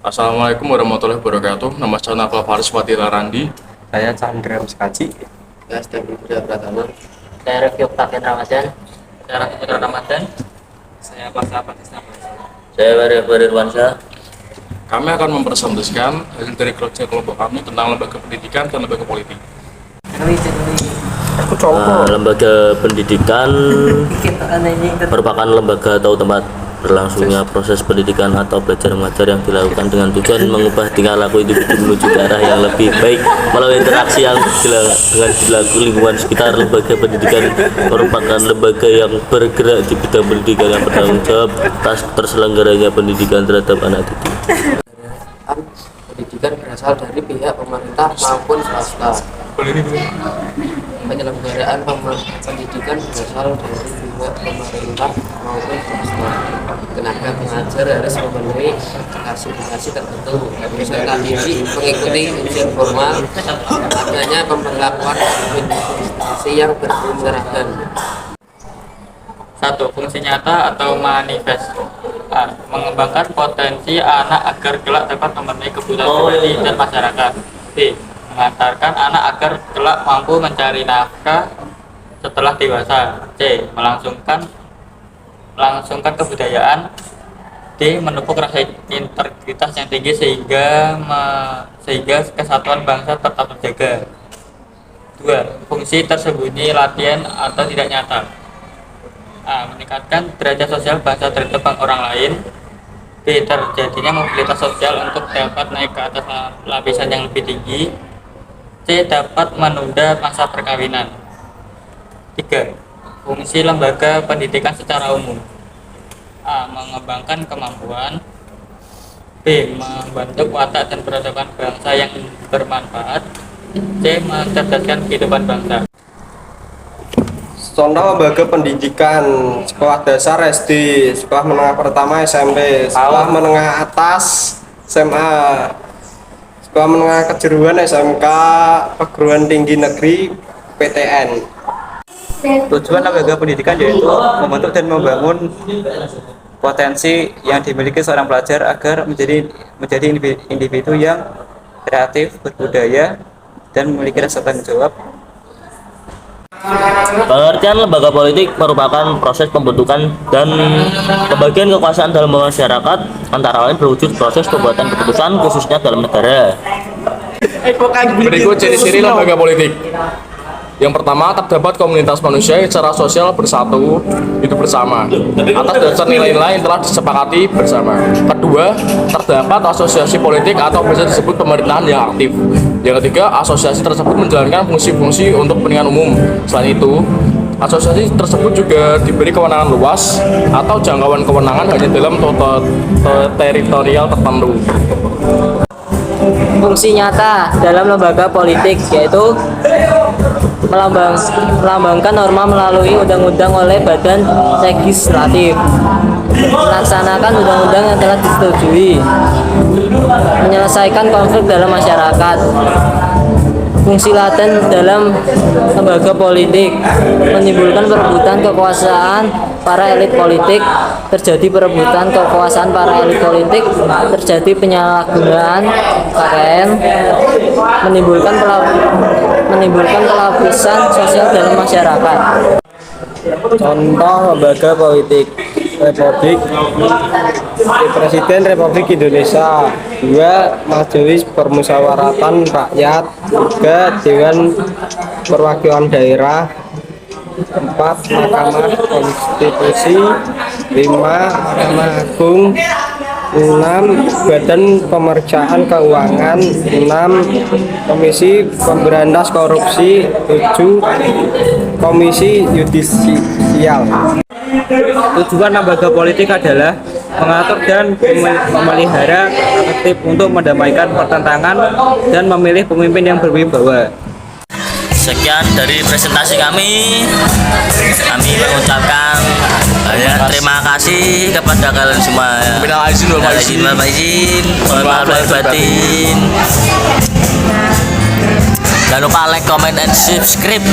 Assalamualaikum warahmatullahi wabarakatuh. Nama saya Nafal Faris Fatila Randi. Saya Chandra Muskaji. Saya Stefan Budha Pratama. Saya Review Paket Ramadan. Saya Raffi Putra Ramadan. Saya Pasha Patisna. Saya Waria Irwansyah. Kami akan mempresentasikan hasil dari kerja kelompok kami tentang lembaga pendidikan dan lembaga politik. Lembaga pendidikan merupakan lembaga atau tempat berlangsungnya proses pendidikan atau belajar mengajar yang dilakukan dengan tujuan mengubah tingkah laku individu menuju ke arah yang lebih baik melalui interaksi yang dengan perilaku lingkungan sekitar. Lembaga pendidikan merupakan lembaga yang bergerak di bidang pendidikan yang bertanggung jawab atas terselenggaranya pendidikan terhadap anak didik. Pendidikan berasal dari pihak pemerintah maupun swasta. Penyelenggaraan pendidikan berasal dari pihak pemerintah maupun swasta. Tenaga pengajar harus memenuhi klasifikasi tertentu, misalnya didik mengikuti ujian formal, adanya pemberlakuan administrasi yang berseragam. 1. Fungsi nyata atau manifest. A. Mengembangkan potensi anak agar kelak dapat memenuhi kebutuhan pribadi dan masyarakat. B. Mengantarkan anak agar kelak mampu mencari nafkah setelah dewasa. C. Melangsungkan kebudayaan. D. Menepuk rasa integritas yang tinggi sehingga kesatuan bangsa tetap terjaga. 2. Fungsi tersembunyi, latihan atau tidak nyata. A. Meningkatkan derajat sosial bangsa terhadap orang lain. B. Terjadinya mobilitas sosial untuk dapat naik ke atas lapisan yang lebih tinggi. C. Dapat menunda masa perkawinan. 3. Fungsi lembaga pendidikan secara umum. A. Mengembangkan kemampuan. B. Membentuk watak dan peradaban bangsa yang bermanfaat. C. Mencerdaskan kehidupan bangsa. Contoh lembaga pendidikan: sekolah dasar SD, sekolah menengah pertama SMP, sekolah menengah atas SMA, sekolah menengah kejuruan SMK, perguruan tinggi negeri PTN. Tujuan lembaga pendidikan yaitu membentuk dan membangun potensi yang dimiliki seorang pelajar agar menjadi individu yang kreatif, berbudaya, dan memiliki rasa tanggung jawab. Pengertian lembaga politik merupakan proses pembentukan dan pembagian kekuasaan dalam masyarakat, antara lain berwujud proses pembuatan keputusan khususnya dalam negara. Berikut ciri-ciri lembaga politik. Yang pertama, terdapat komunitas manusia yang secara sosial bersatu, hidup bersama atas dasar nilai-nilai yang telah disepakati bersama. Kedua, terdapat asosiasi politik atau bisa disebut pemerintahan yang aktif. Yang ketiga, asosiasi tersebut menjalankan fungsi-fungsi untuk kepentingan umum. Selain itu, asosiasi tersebut juga diberi kewenangan luas atau jangkauan kewenangan hanya dalam teritorial tertentu. Fungsi nyata dalam lembaga politik yaitu melambangkan norma melalui undang-undang oleh badan legislatif, melaksanakan undang-undang yang telah disetujui, menyelesaikan konflik dalam masyarakat. Fungsi laten dalam lembaga politik menimbulkan perebutan kekuasaan para elit politik, terjadi perebutan kekuasaan para elit politik, terjadi penyalahgunaan KKN, menimbulkan pelapisan sosial dalam masyarakat. Contoh lembaga politik: Republik, Presiden Republik Indonesia. 2. Majelis Permusyawaratan Rakyat. 3. Dewan Perwakilan Daerah. 4. Mahkamah Konstitusi. 5. Mahkamah Agung. 6. Badan Pemeriksa Keuangan. 6. Komisi Pemberantas Korupsi. 7. Komisi Yudisial. Tujuan lembaga politik adalah mengatur dan memelihara aktif untuk mendamaikan pertentangan dan memilih pemimpin yang berwibawa. Sekian dari presentasi kami. Kami mengucapkan banyak terima kasih kepada kalian semua. Minal aizin wal faizin. Mohon maaf lahir batin. Jangan lupa like, comment, and subscribe.